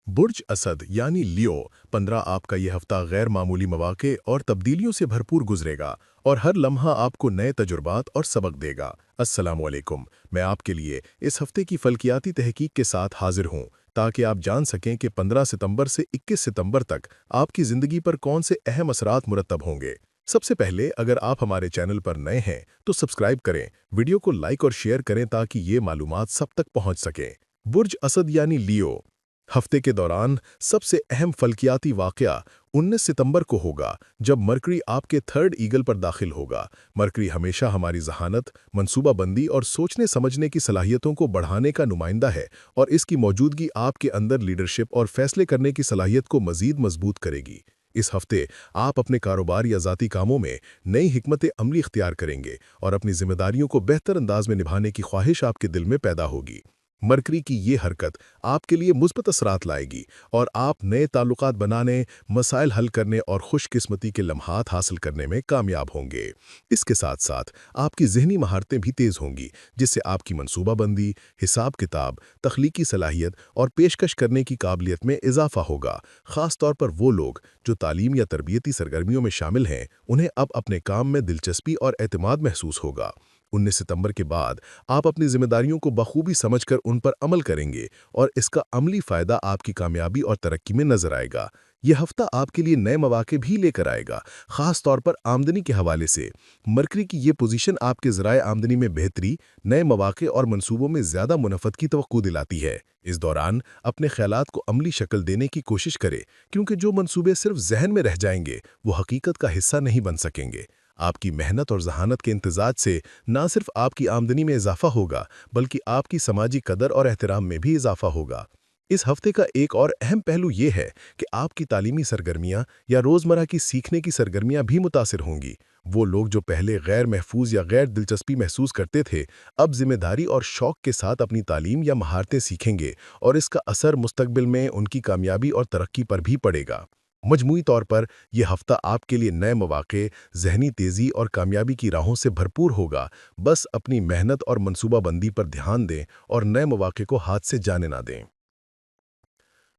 बुर्ज असद यानी लियो 15 आपका ये हफ्ता गैर मामूली मौके और तब्दीलियों से भरपूर गुजरेगा और हर लम्हा आपको नए तजुर्बात और सबक देगा। अस्सलाम वालेकुम। मैं आपके लिए इस हफ्ते की फल्कियाती तहकीक के साथ हाजिर हूँ ताकि आप जान सकें कि 15 सितंबर से 21 सितंबर तक आपकी ज़िंदगी पर कौन से अहम असरात मुरतब होंगे। सबसे पहले अगर आप हमारे चैनल पर नए हैं तो सब्सक्राइब करें, वीडियो को लाइक और शेयर करें ताकि ये मालूमात सब तक पहुँच सकें। बुर्ज असद यानी लियो हफ्ते के दौरान सबसे अहम फल्कियाती वाक़या 19 सितंबर को होगा जब मरकरी आपके थर्ड ईगल पर दाखिल होगा। मरकरी हमेशा हमारी जहानत, मंसूबाबंदी और सोचने समझने की सलाहियतों को बढ़ाने का नुमाइंदा है और इसकी मौजूदगी आपके अंदर लीडरशिप और फैसले करने की सलाहियत को मज़ीद मजबूत करेगी। इस हफ्ते आप अपने कारोबार या ज़ाती कामों में नई हिकमत अमली इख्तियार करेंगे और अपनी जिम्मेदारियों को बेहतर अंदाज में निभाने की ख्वाहिश आपके दिल में पैदा होगी। मरकरी की ये हरकत आपके लिए मुस्बत असरात लाएगी और आप नए ताल्लुकात बनाने, मसाइल हल करने और खुशकिस्मती के लम्हात हासिल करने में कामयाब होंगे। इसके साथ साथ आपकी ज़हनी महारतें भी तेज़ होंगी, जिससे आपकी मंसूबाबंदी, हिसाब किताब, तख्लीकी सलाहियत और पेशकश करने की काबिलियत में इजाफा होगा। ख़ास तौर पर वो लोग जो तालीम या तरबियती सरगर्मियों में शामिल हैं, उन्हें अब अपने काम में दिलचस्पी और एतमाद महसूस होगा। 19 सितंबर के बाद आप अपनी जिम्मेदारियों को बखूबी समझकर उन पर अमल करेंगे और इसका अमली फ़ायदा आपकी कामयाबी और तरक्की में नजर आएगा। यह हफ्ता आपके लिए नए मौके भी लेकर आएगा, ख़ास तौर पर आमदनी के हवाले से। मरकरी की ये पोजीशन आपके ज़राए आमदनी में बेहतरी, नए मौके और मंसूबों में ज़्यादा मुनाफत की तवक्को दिलाती है। इस दौरान अपने ख्यालात को अमली शक्ल देने की कोशिश करें, क्योंकि जो मंसूबे सिर्फ जहन में रह जाएंगे वो हकीकत का हिस्सा नहीं बन सकेंगे। आपकी मेहनत और जहानत के इम्तिजाज से ना सिर्फ आपकी आमदनी में इजाफा होगा, बल्कि आपकी समाजी कदर और एहतराम में भी इजाफा होगा। इस हफ्ते का एक और अहम पहलू ये है कि आपकी तालीमी सरगर्मियां या रोज़मर्रा की सीखने की सरगर्मियां भी मुतासिर होंगी। वो लोग जो पहले गैर महफूज या गैर दिलचस्पी महसूस करते थे, अब जिम्मेदारी और शौक के साथ अपनी तालीम या महारतें सीखेंगे और इसका असर मुस्तकबिल में उनकी कामयाबी और तरक्की पर भी पड़ेगा। मजमूई तौर पर यह हफ्ता आपके लिए नए मौके, ज़हनी तेज़ी और कामयाबी की राहों से भरपूर होगा। बस अपनी मेहनत और मंसूबाबंदी पर ध्यान दें और नए मौके को हाथ से जाने ना दें।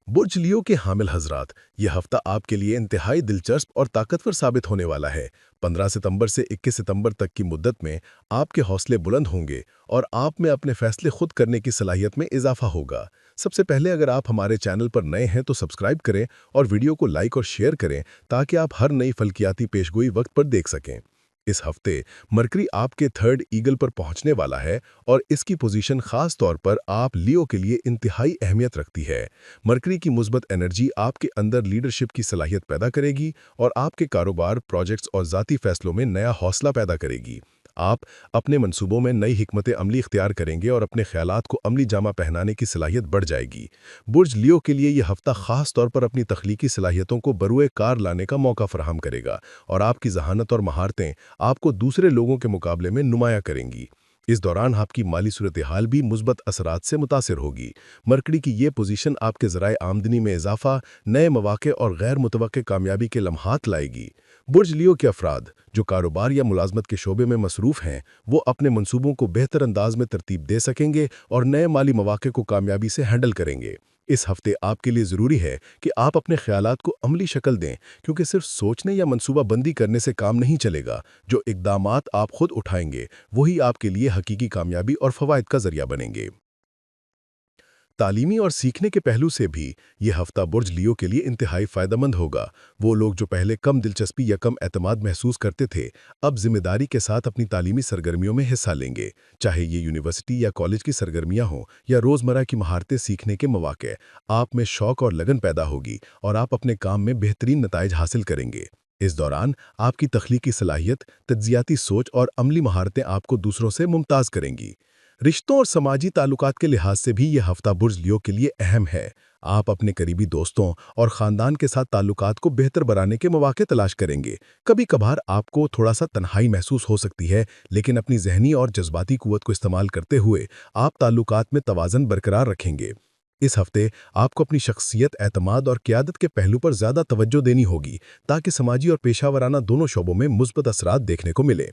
बुर्ज लियो के हामिल हजरात, यह हफ्ता आपके लिए इंतहाई दिलचस्प और ताकतवर साबित होने वाला है। 15 सितंबर से 21 सितंबर तक की मुद्दत में आपके हौसले बुलंद होंगे और आप में अपने फैसले खुद करने की सलाहियत में इजाफा होगा। सबसे पहले अगर आप हमारे चैनल पर नए हैं तो सब्सक्राइब करें और वीडियो को लाइक और शेयर करें ताकि आप हर नई फल्कियाती पेशगोई वक्त पर देख सकें। इस हफ्ते मरकरी आपके थर्ड ईगल पर पहुंचने वाला है और इसकी पोजीशन खास तौर पर आप लियो के लिए इंतहाई अहमियत रखती है। मरकरी की मुस्बत एनर्जी आपके अंदर लीडरशिप की सलाहियत पैदा करेगी और आपके कारोबार, प्रोजेक्ट्स और ज़ाती फैसलों में नया हौसला पैदा करेगी। आप अपने मंसूबों में नई हिकमत अमली इख्तियार करेंगे और अपने ख्यालात को अमली जामा पहनाने की सलाहियत बढ़ जाएगी। बुर्ज लियो के लिए यह हफ्ता खास तौर पर अपनी तख्लीकी सलाहियतों को बरूए कार लाने का मौका फराहम करेगा और आपकी जहानत और महारतें आपको दूसरे लोगों के मुकाबले में नुमाया करेंगी। इस दौरान आपकी माली सूरत हाल भी मुस्बत असरात से मुतासिर होगी। मरकड़ी की ये पोजीशन आपके ज़राए आमदनी में इजाफा, नए मौके और गैर मुतवक्के कामयाबी के लम्हात लाएगी। बुर्ज लियो के अफराद जो कारोबार या मुलाजमत के शोबे में मसरूफ़ हैं, वो अपने मंसूबों को बेहतर अंदाज में तरतीब दे सकेंगे और नए माली मौके को कामयाबी से हैंडल करेंगे। इस हफ्ते आपके लिए ज़रूरी है कि आप अपने ख्यालात को अमली शक्ल दें, क्योंकि सिर्फ सोचने या मंसूबाबंदी करने से काम नहीं चलेगा। जो इक़दामात आप खुद उठाएंगे वही आपके लिए हकीकी कामयाबी और फ़वाइद का ज़रिया बनेंगे। तालीमी और सीखने के पहलू से भी यह हफ्ता बुर्ज लियो के लिए इंतहाई फ़ायदेमंद होगा। वो लोग जो पहले कम दिलचस्पी या कम एतमाद महसूस करते थे, अब जिम्मेदारी के साथ अपनी तालीमी सरगर्मियों में हिस्सा लेंगे। चाहे ये यूनिवर्सिटी या कॉलेज की सरगर्मियां हों या रोज़मर्रा की महारतें सीखने के मौके, आप में शौक और लगन पैदा होगी और आप अपने काम में बेहतरीन नताइज हासिल करेंगे। इस दौरान आपकी तख्लीकी सलाहियत, तज्जियाती सोच और अमली महारतें आपको दूसरों से मुमताज़ करेंगी। रिश्तों और समाजी ताल्लुकात के लिहाज से भी यह हफ्ता बुर्ज लियो के लिए अहम है। आप अपने करीबी दोस्तों और ख़ानदान के साथ ताल्लुकात को बेहतर बनाने के मौके तलाश करेंगे। कभी कभार आपको थोड़ा सा तन्हाई महसूस हो सकती है, लेकिन अपनी जहनी और जज्बाती कुव्वत को इस्तेमाल करते हुए आप ताल्लुकात में तवाज़न बरकरार रखेंगे। इस हफ्ते आपको अपनी शख्सियत, एतमाद और क़यादत के पहलू पर ज़्यादा तवज्जो देनी होगी ताकि समाजी और पेशा वराना दोनों शोबों में मुस्बत असरात देखने को मिले।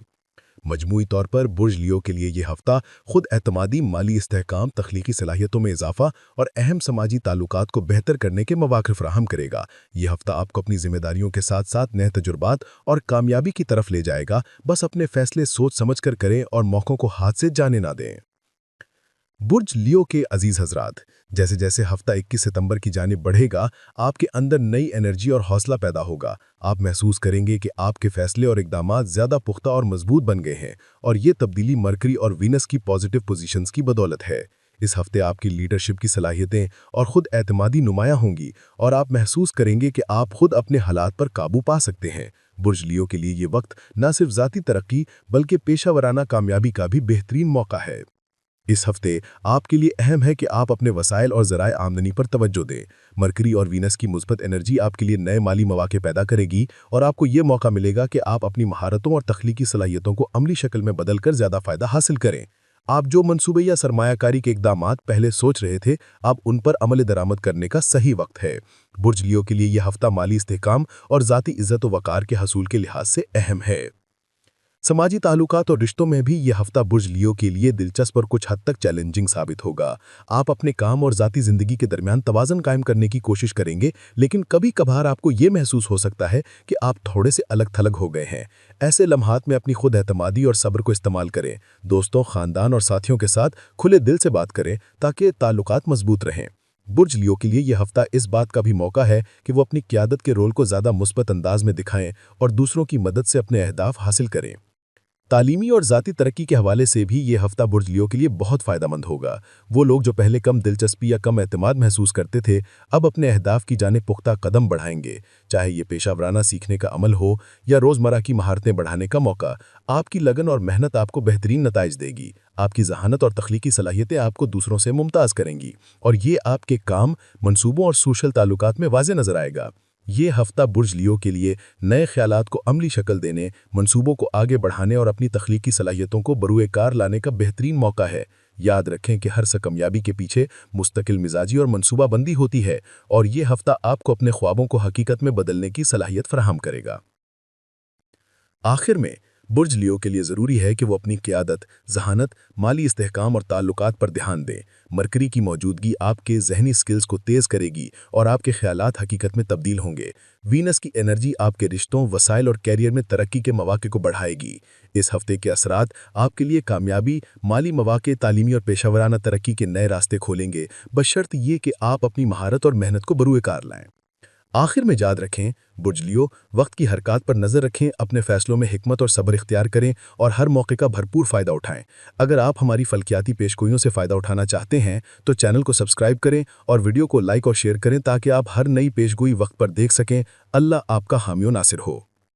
मजमूई तौर पर बुर्ज लियो के लिए ये हफ्ता खुद एतमादी, माली इस्तेहकाम, तख्लीकी सलाहियतों में इजाफा और अहम समाजी ताल्लुकात को बेहतर करने के मौके फराहम करेगा। ये हफ्ता आपको अपनी जिम्मेदारियों के साथ साथ नए तजुर्बात और कामयाबी की तरफ ले जाएगा। बस अपने फैसले सोच समझ कर करें और मौक़ों को हाथ से जाने ना दें। बुर्ज लियो के अजीज हजरात, जैसे जैसे हफ्ता 21 सितंबर की जानिब बढ़ेगा, आपके अंदर नई एनर्जी और हौसला पैदा होगा। आप महसूस करेंगे कि आपके फैसले और इकदामात ज़्यादा पुख्ता और मजबूत बन गए हैं, और ये तब्दीली मरकरी और वीनस की पॉजिटिव पोजीशंस की बदौलत है। इस हफ्ते आपकी लीडरशिप की सलाहियतें और खुद एतमादी नुमायां होंगी, और आप महसूस करेंगे कि आप खुद अपने हालात पर काबू पा सकते हैं। बुर्ज लियो के लिए ये वक्त न सिर्फ ज़ाती तरक्की बल्कि पेशावराना कामयाबी का भी बेहतरीन मौका है। इस हफ्ते आपके लिए अहम है कि आप अपने वसाइल और ज़राए आमदनी पर तवज्जो दें। मरकरी और वीनस की मुस्बत एनर्जी आपके लिए नए माली मौके पैदा करेगी, और आपको ये मौका मिलेगा कि आप अपनी महारतों और तख्लीकी सलाहियतों को अमली शक्ल में बदलकर ज़्यादा फ़ायदा हासिल करें। आप जो मंसूबे या सरमायाकारी के इकदामात पहले सोच रहे थे, अब उन पर अमल दरामद करने का सही वक्त है। बुर्ज लियो के लिए यह हफ्ता माली इस्तेहकाम और ज़ाती इज़्ज़त व वक़ार के हसूल के लिहाज से अहम है। समाजी ताल्लुकात और रिश्तों में भी यह हफ्ता बुर्ज लियो के लिए दिलचस्प और कुछ हद तक चैलेंजिंग साबित होगा। आप अपने काम और ज़ाती ज़िंदगी के दरमियान तवाज़न कायम करने की कोशिश करेंगे, लेकिन कभी कभार आपको ये महसूस हो सकता है कि आप थोड़े से अलग थलग हो गए हैं। ऐसे लम्हात में अपनी खुद एतमादी और सब्र को इस्तेमाल करें। दोस्तों, ख़ानदान और साथियों के साथ खुले दिल से बात करें ताकि ताल्लुकात मजबूत रहें। बुर्ज लियो के लिए यह हफ्ता इस बात का भी मौका है कि वो अपनी क़यादत के रोल को ज़्यादा मुस्बत अंदाज में दिखाएं और दूसरों की मदद से अपने अहदाफ हासिल करें। तालीमी और ज़ाती तरक्की के हवाले से भी ये हफ्ता बुर्ज लियो के लिए बहुत फ़ायदेमंद होगा। वो लोग जो पहले कम दिलचस्पी या कम एतमाद महसूस करते थे, अब अपने अहदाफ की जानिब पुख्ता कदम बढ़ाएंगे। चाहे ये पेशावराना सीखने का अमल हो या रोज़मर्रा की महारतें बढ़ाने का मौका, आपकी लगन और मेहनत आपको बेहतरीन नताइज देगी। आपकी ज़हानत और तख्लीकी सलाहियतें आपको दूसरों से मुमताज़ करेंगी, और ये आपके काम, मंसूबों और सोशल ताल्लुकात में वाज़े नज़र आएगा। ये हफ्ता बुर्ज लियो के लिए नए ख्यालात को अमली शक्ल देने, मंसूबों को आगे बढ़ाने और अपनी तख्लीकी सलाहियतों को बरूए कार लाने का बेहतरीन मौका है। याद रखें कि हर कामयाबी के पीछे मुस्तकिल मिजाजी और मंसूबाबंदी होती है, और ये हफ्ता आपको अपने ख्वाबों को हकीकत में बदलने की सलाहियत फराहम करेगा। आखिर में, बुर्ज लियो के लिए ज़रूरी है कि वो अपनी क़यादत, ज़हानत, माली इस्तेहकाम और ताल्लुकात पर ध्यान दें। मरकरी की मौजूदगी आपके ज़हनी स्किल्स को तेज़ करेगी और आपके ख़यालात हकीकत में तब्दील होंगे। वीनस की एनर्जी आपके रिश्तों, वसाइल और कैरियर में तरक्की के मौके को बढ़ाएगी। इस हफ्ते के असरात आपके लिए कामयाबी, माली मौके, तालीमी और पेशावराना तरक्की के नए रास्ते खोलेंगे, बशर्त ये कि आप अपनी महारत और मेहनत को बरूए कार लाएं। आखिर में याद रखें, बुर्ज लियो, वक्त की हरकत पर नज़र रखें, अपने फैसलों में हिकमत और सब्र इख्तियार करें और हर मौके का भरपूर फ़ायदा उठाएं। अगर आप हमारी फल्कियाती पेशगोइयों से फ़ायदा उठाना चाहते हैं तो चैनल को सब्सक्राइब करें और वीडियो को लाइक और शेयर करें ताकि आप हर नई पेशगोई वक्त पर देख सकें। अल्लाह आपका हामी व नासिर हो।